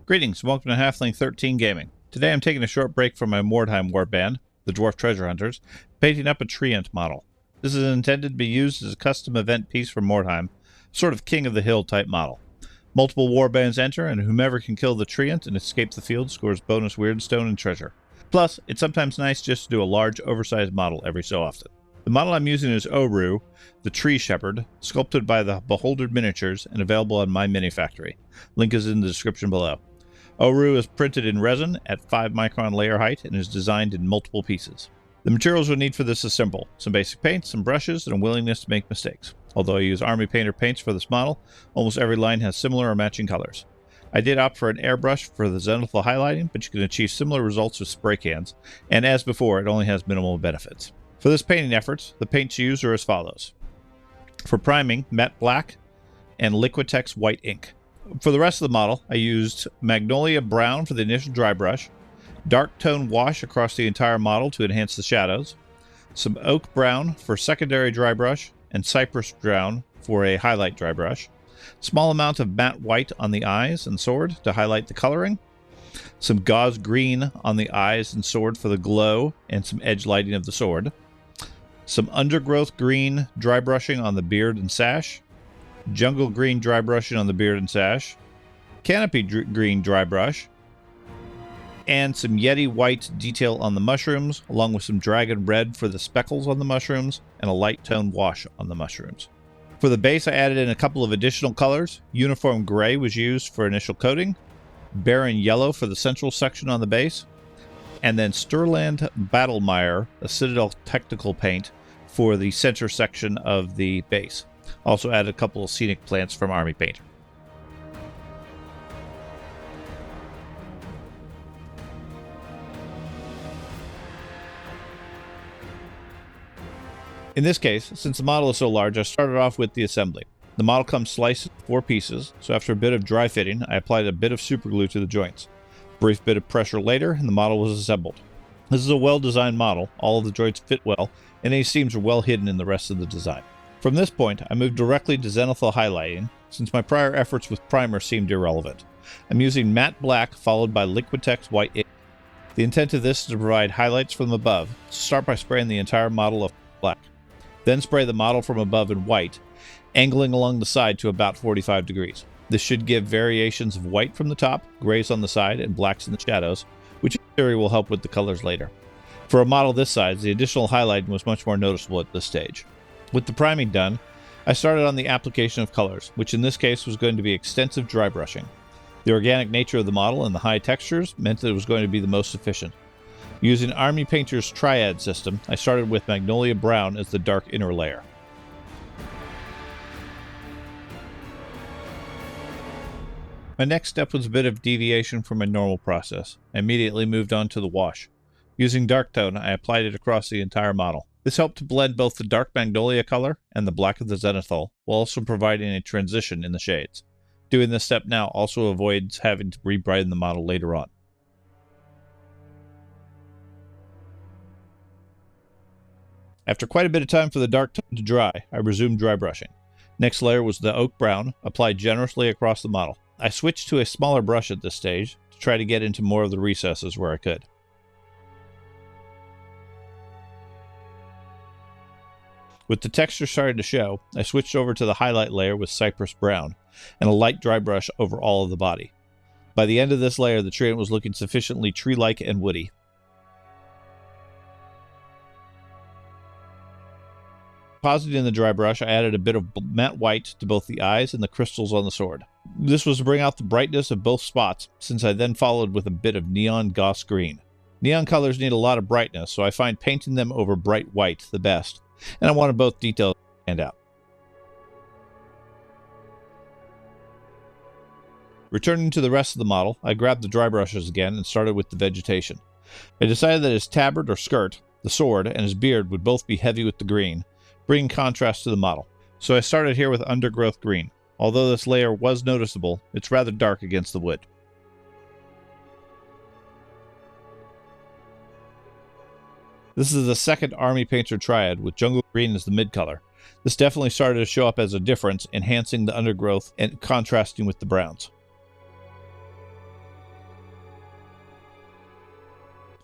Greetings, welcome to Halfling 13 Gaming. Today I'm taking a short break from my Mordheim warband, the Dwarf Treasure Hunters, painting up a Treant model. This is intended to be used as a custom event piece for Mordheim, sort of King of the Hill type model. Multiple warbands enter, and whomever can kill the Treant and escape the field scores bonus weirdstone and treasure. Plus, it's sometimes nice just to do a large, oversized model every so often. The model I'm using is Ohru, the Tree Shepherd, sculpted by the Beholder Miniatures and available on my mini factory. Link is in the description below. Ohru is printed in resin at 5 micron layer height and is designed in multiple pieces. The materials we'll need for this is simple: some basic paints, some brushes, and a willingness to make mistakes. Although I use Army Painter paints for this model, almost every line has similar or matching colors. I did opt for an airbrush for the zenithal highlighting, but you can achieve similar results with spray cans, and as before, it only has minimal benefits. For this painting effort, the paints used are as follows. For priming, matte black and Liquitex white ink. For the rest of the model, I used Magnolia Brown for the initial dry brush, dark tone wash across the entire model to enhance the shadows, some Oak Brown for secondary dry brush, and Cypress Brown for a highlight dry brush, small amount of matte white on the eyes and sword to highlight the coloring, some Gauze Green on the eyes and sword for the glow and some edge lighting of the sword, some Undergrowth Green dry brushing on the beard and sash, Jungle Green dry brushing on the beard and sash, Canopy Green dry brush, and some Yeti white detail on the mushrooms, along with some Dragon Red for the speckles on the mushrooms, and a light tone wash on the mushrooms. For the base, I added in a couple of additional colors. Uniform Gray was used for initial coating, Barren Yellow for the central section on the base, and then Sturland Battlemire, a Citadel Technical paint, for the center section of the base. Also added a couple of scenic plants from Army Painter. In this case, since the model is so large, I started off with the assembly. The model comes sliced into 4 pieces, so after a bit of dry fitting, I applied a bit of superglue to the joints. A brief bit of pressure later, and the model was assembled. This is a well-designed model. All of the joints fit well, and any seams are well hidden in the rest of the design. From this point, I moved directly to zenithal highlighting, since my prior efforts with primer seemed irrelevant. I'm using matte black followed by Liquitex white ink. The intent of this is to provide highlights from above. Start by spraying the entire model of black. Then spray the model from above in white, angling along the side to about 45 degrees. This should give variations of white from the top, grays on the side, and blacks in the shadows, which in theory will help with the colors later. For a model this size, the additional highlighting was much more noticeable at this stage. With the priming done, I started on the application of colors, which in this case was going to be extensive dry brushing. The organic nature of the model and the high textures meant that it was going to be the most efficient. Using Army Painter's Triad system, I started with Magnolia Brown as the dark inner layer. My next step was a bit of deviation from my normal process. I immediately moved on to the wash. Using dark tone, I applied it across the entire model. This helped to blend both the dark magnolia color and the black of the zenithal, while also providing a transition in the shades. Doing this step now also avoids having to re-brighten the model later on. After quite a bit of time for the dark tone to dry, I resumed dry brushing. Next layer was the Oak Brown, applied generously across the model. I switched to a smaller brush at this stage to try to get into more of the recesses where I could. With the texture starting to show, I switched over to the highlight layer with Cypress Brown and a light dry brush over all of the body. By the end of this layer, the Treant was looking sufficiently tree-like and woody. Depositing the dry brush, I added a bit of matte white to both the eyes and the crystals on the sword. This was to bring out the brightness of both spots, since I then followed with a bit of neon Gauze Green. Neon colors need a lot of brightness, so I find painting them over bright white the best, and I wanted both details to stand out. Returning to the rest of the model, I grabbed the dry brushes again and started with the vegetation. I decided that his tabard or skirt, the sword, and his beard would both be heavy with the green, bringing contrast to the model. So I started here with Undergrowth Green. Although this layer was noticeable, it's rather dark against the wood. This is the second Army Painter Triad, with Jungle Green as the mid-color. This definitely started to show up as a difference, enhancing the undergrowth and contrasting with the browns.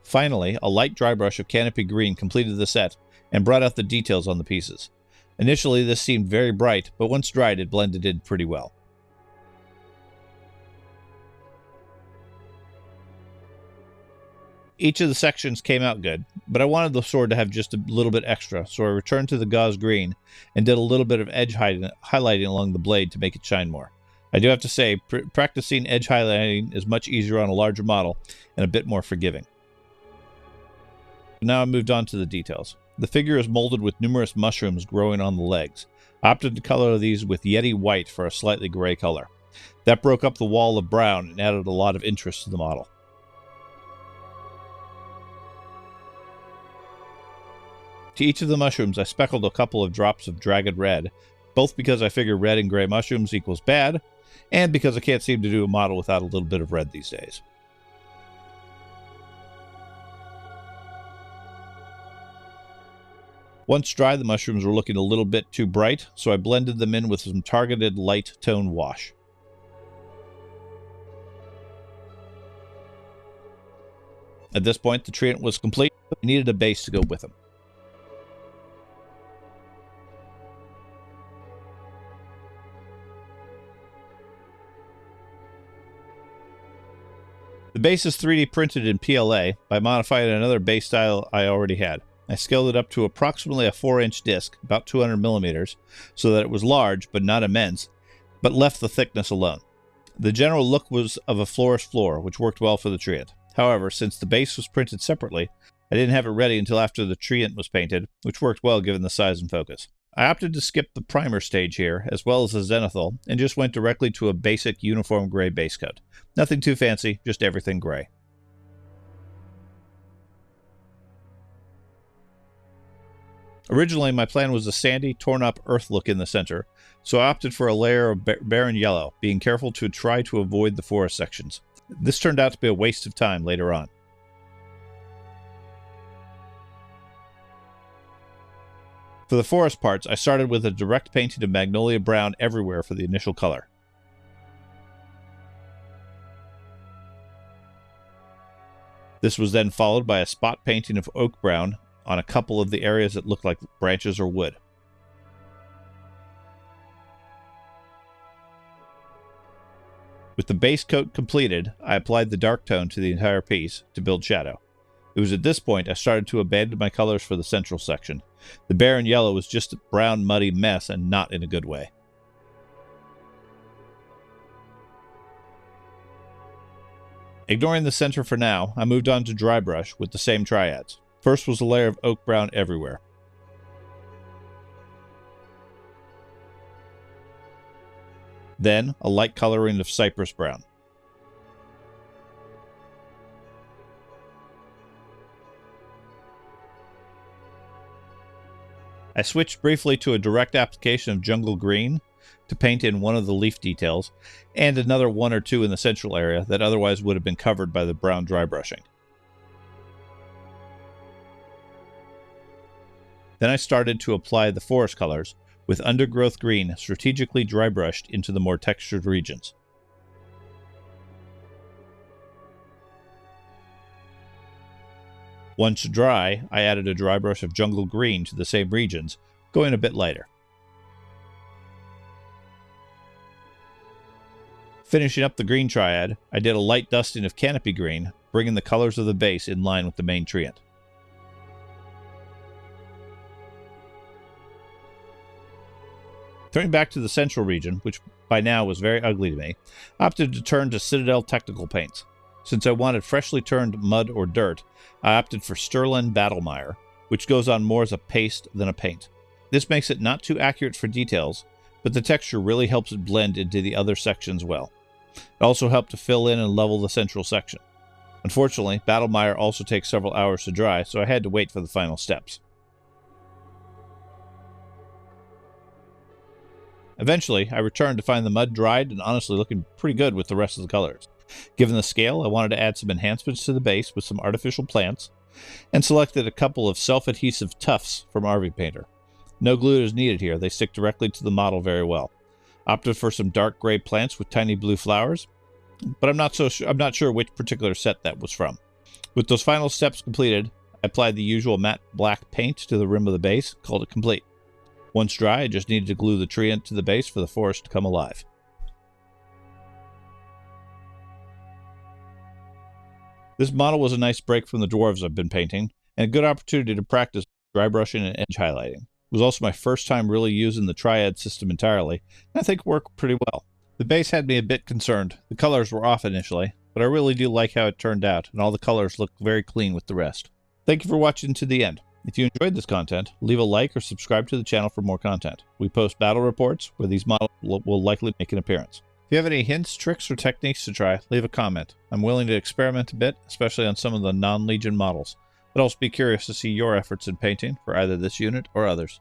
Finally, a light dry brush of canopy green completed the set and brought out the details on the pieces. Initially, this seemed very bright, but once dried, it blended in pretty well. Each of the sections came out good, but I wanted the sword to have just a little bit extra, so I returned to the gauze green and did a little bit of edge highlighting along the blade to make it shine more. I do have to say, practicing edge highlighting is much easier on a larger model and a bit more forgiving. Now I moved on to the details. The figure is molded with numerous mushrooms growing on the legs. I opted to color these with Yeti white for a slightly gray color. That broke up the wall of brown and added a lot of interest to the model. To each of the mushrooms, I speckled a couple of drops of dragon red, both because I figure red and gray mushrooms equals bad, and because I can't seem to do a model without a little bit of red these days. Once dry, the mushrooms were looking a little bit too bright, so I blended them in with some targeted light tone wash. At this point, the treant was complete, but I needed a base to go with them. The base is 3D printed in PLA by modifying another base style I already had. I scaled it up to approximately a 4-inch disc, about 200 millimeters, so that it was large but not immense, but left the thickness alone. The general look was of a florist floor, which worked well for the treant. However, since the base was printed separately, I didn't have it ready until after the treant was painted, which worked well given the size and focus. I opted to skip the primer stage here, as well as the zenithal, and just went directly to a basic uniform gray base coat. Nothing too fancy, just everything gray. Originally, my plan was a sandy, torn-up earth look in the center, so I opted for a layer of barren yellow, being careful to try to avoid the forest sections. This turned out to be a waste of time later on. For the forest parts, I started with a direct painting of magnolia brown everywhere for the initial color. This was then followed by a spot painting of oak brown on a couple of the areas that looked like branches or wood. With the base coat completed, I applied the dark tone to the entire piece to build shadow. It was at this point I started to abandon my colors for the central section. The barren yellow was just a brown, muddy mess and not in a good way. Ignoring the center for now, I moved on to dry brush with the same triads. First was a layer of oak brown everywhere. Then a light coloring of cypress brown. I switched briefly to a direct application of jungle green to paint in one of the leaf details, and another one or two in the central area that otherwise would have been covered by the brown dry brushing. Then I started to apply the forest colors with undergrowth green strategically dry brushed into the more textured regions. Once dry, I added a dry brush of jungle green to the same regions, going a bit lighter. Finishing up the green triad, I did a light dusting of canopy green, bringing the colors of the base in line with the main treant. Turning back to the central region, which by now was very ugly to me, I opted to turn to Citadel technical paints. Since I wanted freshly turned mud or dirt, I opted for Sterling Battlemire, which goes on more as a paste than a paint. This makes it not too accurate for details, but the texture really helps it blend into the other sections well. It also helped to fill in and level the central section. Unfortunately, Battlemire also takes several hours to dry, so I had to wait for the final steps. Eventually, I returned to find the mud dried and honestly looking pretty good with the rest of the colors. Given the scale, I wanted to add some enhancements to the base with some artificial plants, and selected a couple of self-adhesive tufts from RV Painter. No glue is needed here, they stick directly to the model very well. Opted for some dark gray plants with tiny blue flowers, but I'm not sure which particular set that was from. With those final steps completed, I applied the usual matte black paint to the rim of the base, called it complete. Once dry, I just needed to glue the treant to the base for the forest to come alive. This model was a nice break from the dwarves I've been painting, and a good opportunity to practice dry brushing and edge highlighting. It was also my first time really using the triad system entirely, and I think it worked pretty well. The base had me a bit concerned. The colors were off initially, but I really do like how it turned out, and all the colors look very clean with the rest. Thank you for watching to the end. If you enjoyed this content, leave a like or subscribe to the channel for more content. We post battle reports where these models will likely make an appearance. If you have any hints, tricks, or techniques to try, leave a comment. I'm willing to experiment a bit, especially on some of the non-Legion models. I'd also be curious to see your efforts in painting for either this unit or others.